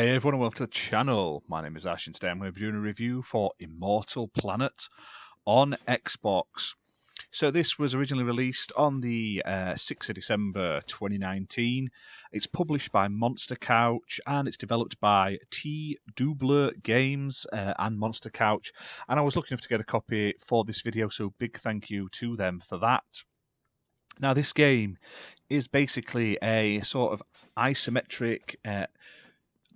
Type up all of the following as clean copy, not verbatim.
Hey everyone and welcome to the channel. My name is Ash and today I'm going to be doing a review for Immortal Planet on Xbox. So this was originally released on the 6th of December 2019. It's published by Monster Couch and it's developed by Double Games and Monster Couch. And I was lucky enough to get a copy for this video, so big thank you to them for that. Now this game is basically a sort of isometric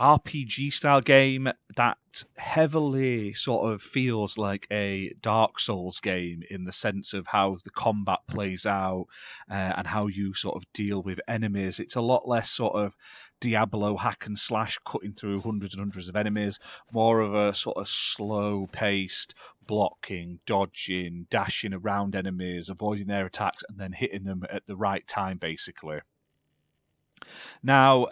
RPG style game that heavily sort of feels like a Dark Souls game in the sense of how the combat plays out and how you sort of deal with enemies. It's a lot less sort of Diablo hack and slash cutting through hundreds and hundreds of enemies, more of a sort of slow paced blocking, dodging, dashing around enemies, avoiding their attacks and then hitting them at the right time basically. Now,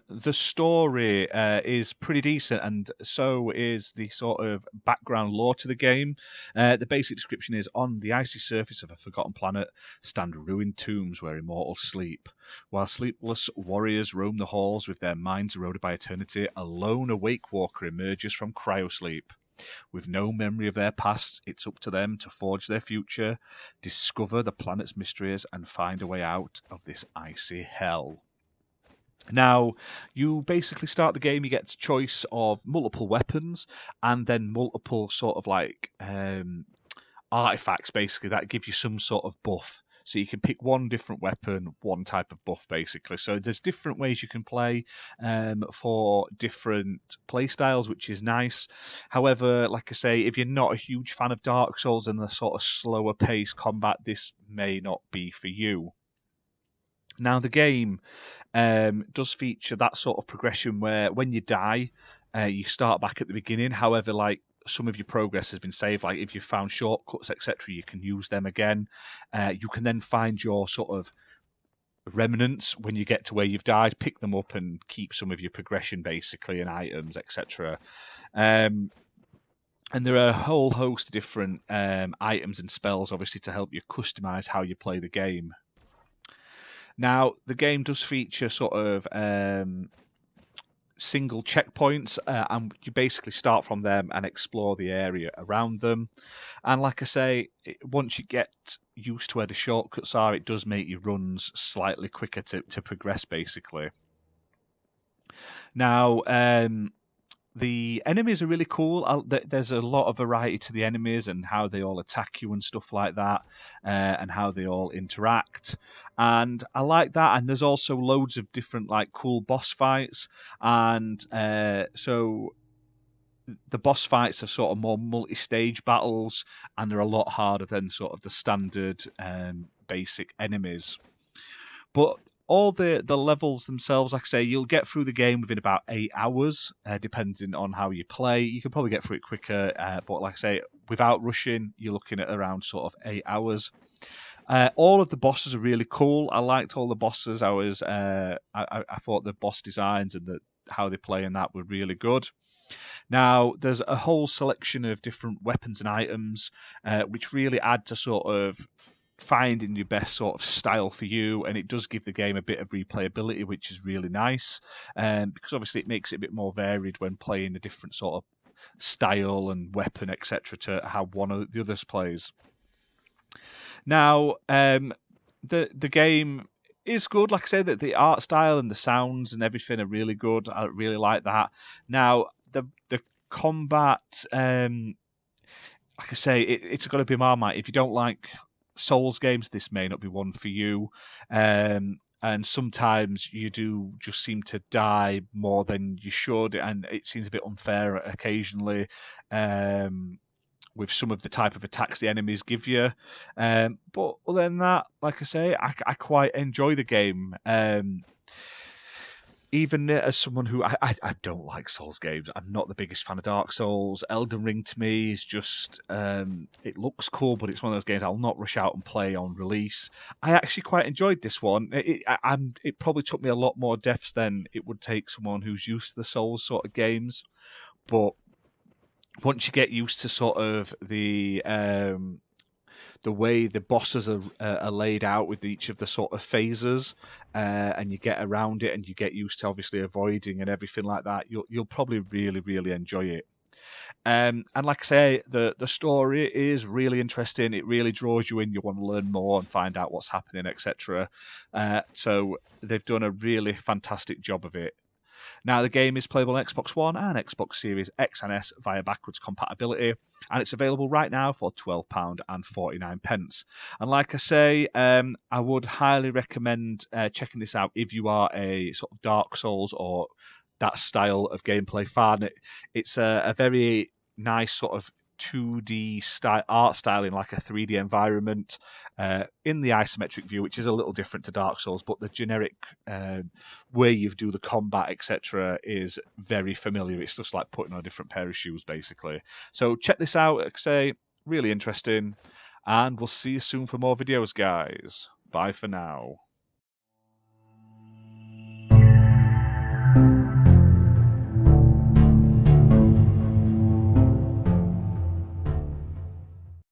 the story is pretty decent, and so is the sort of background lore to the game. The basic description is, on the icy surface of a forgotten planet stand ruined tombs where immortals sleep. While sleepless warriors roam the halls with their minds eroded by eternity, a lone Awakewalker emerges from cryosleep. With no memory of their past, it's up to them to forge their future, discover the planet's mysteries, and find a way out of this icy hell. Now, you basically start the game, you get a choice of multiple weapons and then multiple sort of like artifacts basically that give you some sort of buff. So you can pick one different weapon, one type of buff basically. So there's different ways you can play for different play styles, which is nice. However, like I say, if you're not a huge fan of Dark Souls and the sort of slower paced combat, this may not be for you. Now, the game does feature that sort of progression where when you die, you start back at the beginning. However, like some of your progress has been saved, like if you've found shortcuts, etc., you can use them again. You can then find your sort of remnants when you get to where you've died, pick them up and keep some of your progression basically and items, etc. And there are a whole host of different items and spells, obviously, to help you customize how you play the game. Now, the game does feature sort of single checkpoints, and you basically start from them and explore the area around them. And like I say, once you get used to where the shortcuts are, it does make your runs slightly quicker to progress, basically. Now, the enemies are really cool. There's a lot of variety to the enemies and how they all attack you and stuff like that, and how they all interact. And I like that. And there's also loads of different like cool boss fights. And so the boss fights are sort of more multi-stage battles, and they're a lot harder than sort of the standard basic enemies. But all the levels themselves, like I say, you'll get through the game within about 8 hours, depending on how you play. You can probably get through it quicker, but like I say, without rushing, you're looking at around sort of 8 hours. All of the bosses are really cool. I liked all the bosses. I thought the boss designs and how they play and that were really good. Now, there's a whole selection of different weapons and items, which really add to sort of finding your best sort of style for you, and it does give the game a bit of replayability, which is really nice, because obviously it makes it a bit more varied when playing a different sort of style and weapon, etc., to how one of the others plays. Now, the game is good. Like I say, that the art style and the sounds and everything are really good. I really like that. Now, the combat, like I say, it's got to be Marmite. If you don't like Souls games, this may not be one for you. And sometimes you do just seem to die more than you should, and it seems a bit unfair occasionally with some of the type of attacks the enemies give you. But other than that, like I say, I quite enjoy the game. Even as someone who I don't like Souls games, I'm not the biggest fan of Dark Souls. Elden Ring to me is just it looks cool, but it's one of those games I'll not rush out and play on release. I actually quite enjoyed this one. It probably took me a lot more depths than it would take someone who's used to the Souls sort of games. But once you get used to sort of the the way the bosses are laid out with each of the sort of phases, and you get around it and you get used to obviously avoiding and everything like that, you'll probably really enjoy it. And like I say, the story is really interesting. It really draws you in. You want to learn more and find out what's happening, etc. So they've done a really fantastic job of it. Now, the game is playable on Xbox One and Xbox Series X and S via backwards compatibility, and it's available right now for £12.49. And like I say, I would highly recommend checking this out if you are a sort of Dark Souls or that style of gameplay fan. It's a very nice sort of 2D art style in like a 3D environment in the isometric view, which is a little different to Dark Souls, but the generic way you do the combat, etc., is very familiar. It's just like putting on a different pair of shoes, basically. So check this out. Like I say, really interesting, and we'll see you soon for more videos, guys. Bye for now.